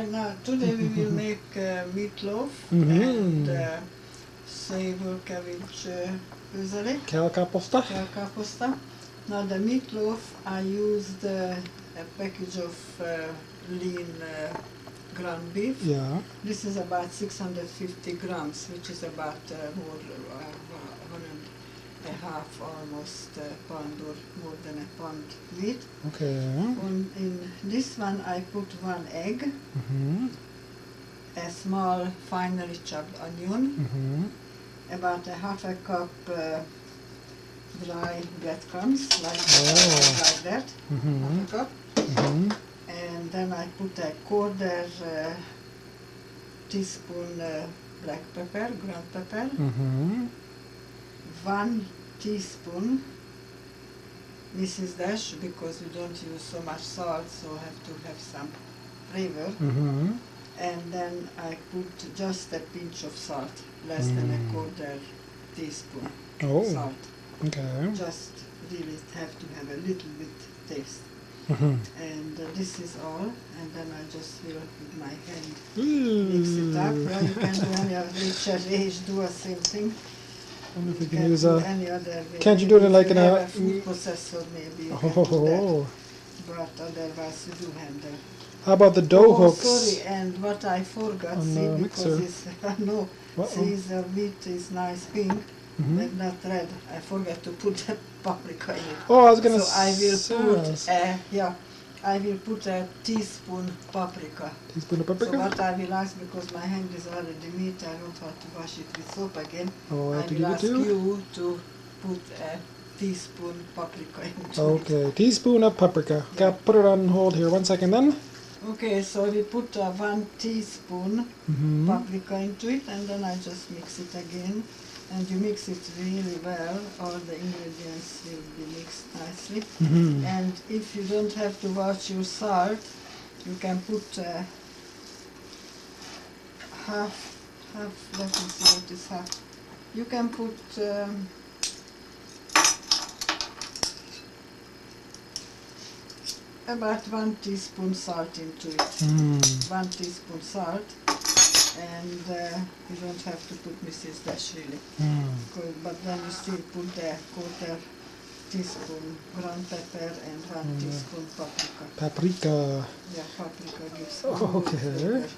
Now, today we will make meatloaf and Savoy Cabbage usually. Kelkaposta. Kelkaposta. Now the meatloaf, I used a package of lean ground beef. Yeah. This is about 650 grams, which is about more one and a half, almost pound or more than a pound meat. Okay. In this one I put 1 egg, a small finely chopped onion, about a half a cup dry breadcrumbs, like that, half a cup. And then I put a quarter teaspoon black pepper, ground pepper, 1 teaspoon Mrs. Dash, because we don't use so much salt, so have to have some flavor. And then I put just a pinch of salt, less than a quarter teaspoon salt. Okay. Just really have to have a little bit taste. And this is all, and then I just will with my hand mix it up. Well, you can do any of Richard Age, do the same thing. I wonder if we You can can use do a... any other way. Can't you do it like in a a... food processor, maybe you can do that. But otherwise you do handle. How about the dough hooks? Sorry, and what I forgot, see, because it's, no, see, the meat is nice pink, and not red. I forgot to put the paprika in it. Oh, I was gonna So I will put I will put a teaspoon paprika. Teaspoon of paprika? So what I will ask, because my hand is already meat, I don't want to wash it with soap again. Oh, I have to will give it ask to you? you to put a teaspoon paprika into it. Okay, teaspoon of paprika. Okay, I'll put it on hold here 1 second then. Okay, so we put 1 teaspoon paprika into it, and then I just mix it again. And you mix it really well, all the ingredients will be mixed nicely. And if you don't have to watch your salt, you can put half, let me see what is half. You can put about 1 teaspoon salt into it. 1 teaspoon salt. And you don't have to put Mrs. Dash really. But then you still put the quarter teaspoon ground pepper and 1 teaspoon paprika. Paprika. Yeah, paprika gives Okay. flavor.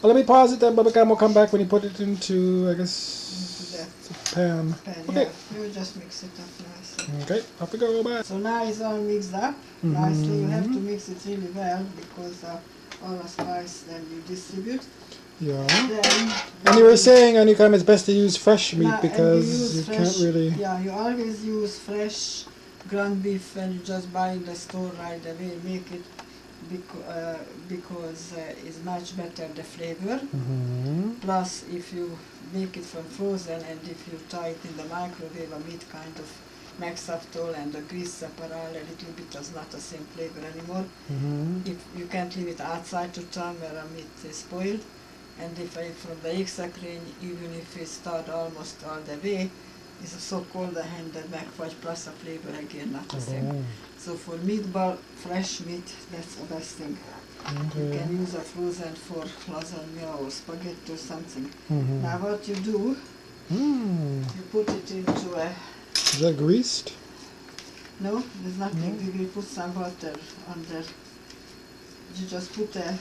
Well, let me pause it then, Bubba Gum will come back when you put it into, I guess, the pan. Okay. Yeah, you just mix it up nicely. Okay, off we go, bye. So now it's all mixed up nicely. You have to mix it really well, because all the spice then you distribute. Yeah. Then, and you were saying, anytime it's best to use fresh meat because you fresh, can't really... Yeah, you always use fresh ground beef when you just buy in the store right away. Make it because it's much better the flavor. Plus, if you make it from frozen and if you tie it in the microwave, a meat kind of makes up all, and the grease separate a little bit, does not the same flavor anymore. If you can't leave it outside to time where a meat is spoiled. And if from the extra grain, even if it start almost all the way, it's so cold the hand that backwash plus a flavor again, not the same. So for meatball, fresh meat, that's the best thing. You can use a frozen for lasagna or spaghetti or something. Now what you do, you put it into a... Is that greased? No, there's nothing. We will put some water under. You just put a...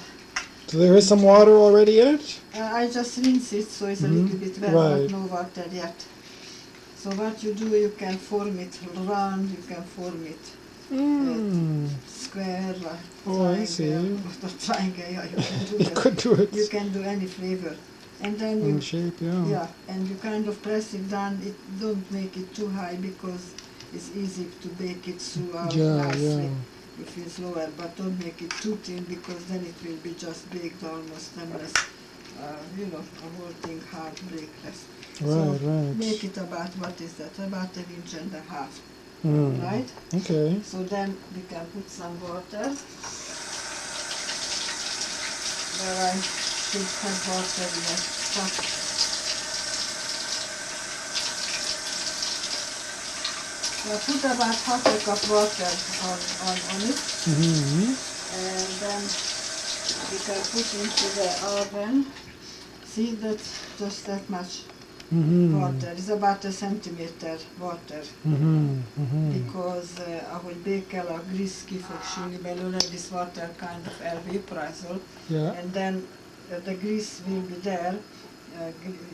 So there is some water already in it? I just rinse it, so it's a little bit wet, but no water yet. So what you do, you can form it round, you can form it square, I see. Triangle, yeah, you can do You could do it. You can do any flavor. And then you... shape, yeah. Yeah, and you kind of press it down, don't make it too high, because it's easy to bake it throughout nicely. If it's lower, but don't make it too thin, because then it will be just baked almost endless. You know, a whole thing hard, breakless. Right. Make it about, what is that, about 1.5 inches. Right? Okay. So then we can put some water. Where I should have water in a pot. I put about half a cup water on it, and then you can put into the oven. See, that's just that much water. It's about a centimeter water. Because ahogy bé kell a gríz ki fog sülni belőle, this water kind of elvaporizol. Yeah. And then the grease will be there.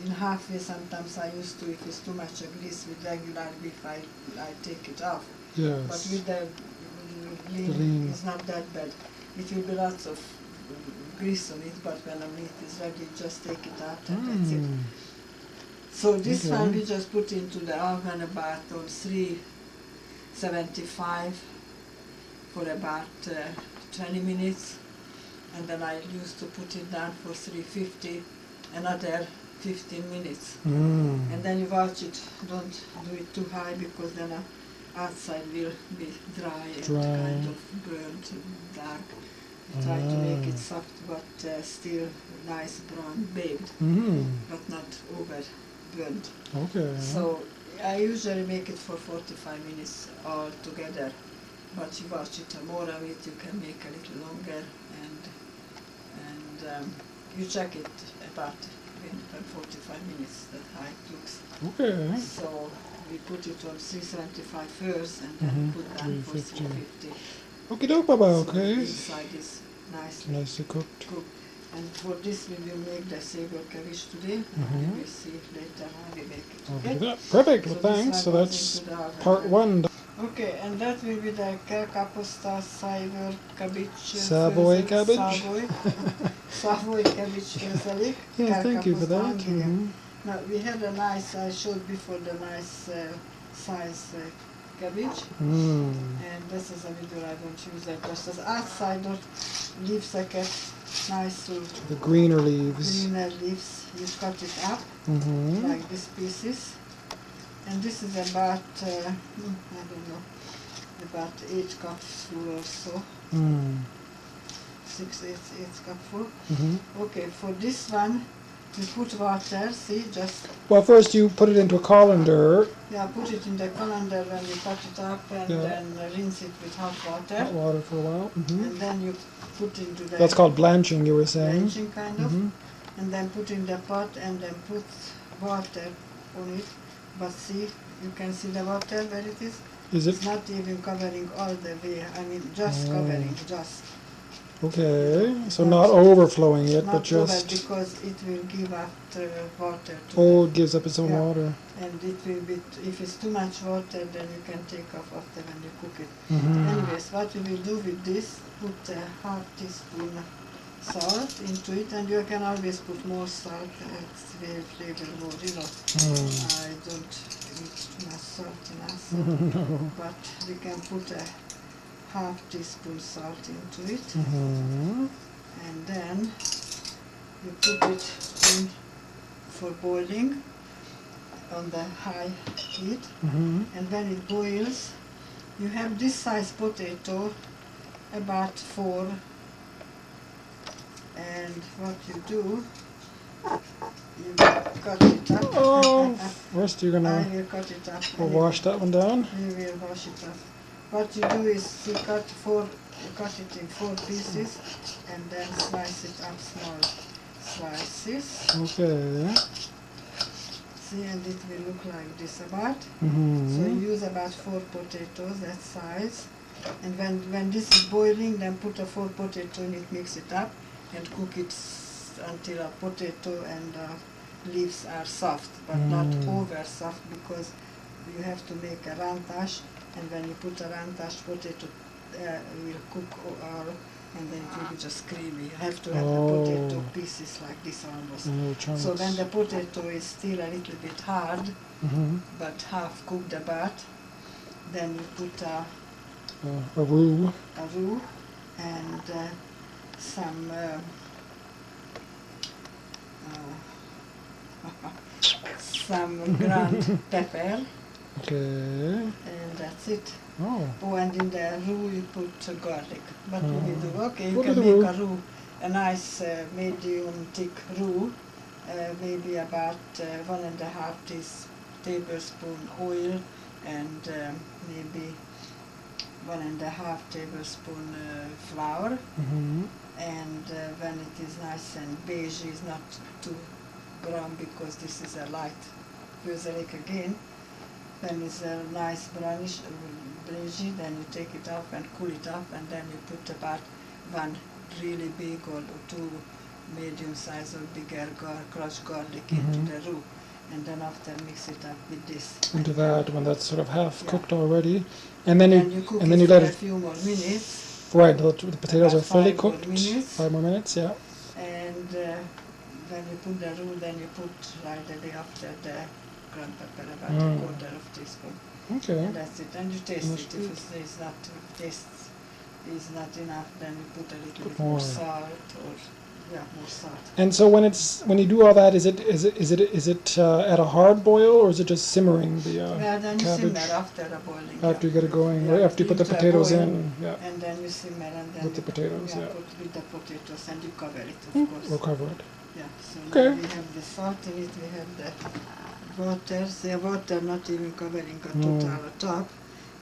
In halfway sometimes I used to, if it's too much grease with regular beef, I take it off. Yes. But with the lean, it's not that bad. It will be lots of grease on it, but when the meat is ready, just take it out and that's it. So this one we just put into the oven about on 375 for about 20 minutes. And then I used to put it down for 350, another 15 minutes. And then you watch it, don't do it too high because then the outside will be dry and kind of burnt, dark. Try to make it soft but still nice brown baked, but not over burnt. Okay. So I usually make it for 45 minutes all together, but you watch it more of it, you can make a little longer, and you check it about in 45 minutes that how it looks. Okay. So we put it on 375 first and then put down for 350. Okay, doke, Baba, So okay. inside is Nicely cooked. And for this we will make the Savoy Cabbage today, and we will see later how we make it. Okay. Okay? Perfect, So well this thanks. So one goes that's into the oven. part one. Okay, and that will be the kapusta, Savoy Cabbage. Savoy Cabbage? Savoy Cabbage főzelék. Yes, thank you for that. Now we had a nice, I showed before the nice size cabbage. And this is a middle, I don't use that, just as outside of leaveseket, nice The greener leaves. greener leaves, you cut it up like these pieces. And this is about, I don't know, about 8 cups full or so. 8 cups full. Okay, for this one, you put water, see, just... Well, first you put it into a colander. Yeah, put it in the colander when you cut it up and then rinse it with hot water. Hot water for a while. And then you put into the... That's called blanching, you were saying. Blanching, kind of. And then put in the pot and then put water on it. But see, you can see the water where it is. Is it? It's not even covering all the way. I mean, just covering, just. Okay, so not overflowing it, but just... Not over, because it will give up water. It gives up its own water. And it will be, if it's too much water, then you can take off after when you cook it. Anyways, what we will do with this, put a half teaspoon salt into it, and you can always put more salt, it's very flavor more, you know. I don't eat too much salt in us, but we can put a half teaspoon salt into it, and then you put it in for boiling on the high heat, and when it boils, you have this size potato, about 4, and what you do, you cut it up. First you're I gonna will cut it up. wash that one down. You will wash it up. What you do is you cut it in 4 pieces and then slice it up small slices. Okay. See, and it will look like this about. So you use about 4 potatoes, that size. And when this is boiling, then put a 4 potato in it, mix it up, and cook it until a potato and leaves are soft, but not over soft, because you have to make a rantash, and when you put a rantash, potato will cook all, and then it will be just creamy. You have to have the potato pieces like this almost. So when the potato is still a little bit hard, but half cooked about, then you put a roux. And some some ground pepper. Okay. And that's it. Oh, and in the roux you put garlic. But we will do, okay, you can make a roux, a nice medium thick roux, maybe about 1.5 tablespoon oil, and maybe 1.5 tablespoon flour, Mm-hmm. and when it is nice and beige, is not too brown because this is a light fuselic again. When it's a nice brownish, beige, then you take it off and cool it off, and then you put about one really big or two medium size or bigger crushed garlic into Mhm. the roux, and then after mix it up with this. Into that when that's sort of half Yeah. cooked already, and then Then you cook and then it you for let a it few more minutes, right. The potatoes about are fully 5 more cooked. minutes, 5 more minutes. Yeah. and when you put the roux, then you put right away after the ground pepper, about a quarter of teaspoon. Okay. And that's it. And you taste That's it. good. If it's not taste is not enough, then you put a little Put bit more more. salt, or more salt. And so when you do all that, is it at a hard boil, or is it just simmering the Well, then you cabbage simmer after the boiling. after you get it going? Yeah, Right after you put the into a potatoes boil, in. Yeah. and then you simmer, and then With the potatoes, yeah. put with the potatoes, and you cover it, of We'll course. cover it. Yeah. So Okay. now we have the salt in it. We have the water. The water not even covering a total top.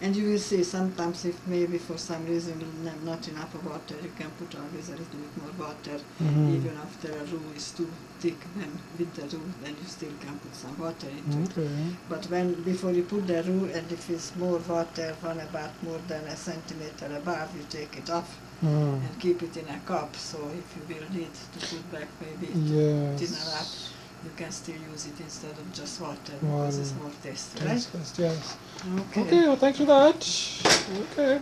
And you will see sometimes if maybe for some reason not enough water, you can put always a little bit more water. Mhm. Even after a roux is too thick, then with the roux, then you still can put some water into it. Okay. But before you put the roux, and if it's more water, one about more than a centimeter above, you take it off Mm. and keep it in a cup. So if you will need to put back maybe to Yes. thinner up, you can still use it instead of just water, because it's more tasty, right? Tasteless, yes. Okay. Okay, well thanks for that. Okay.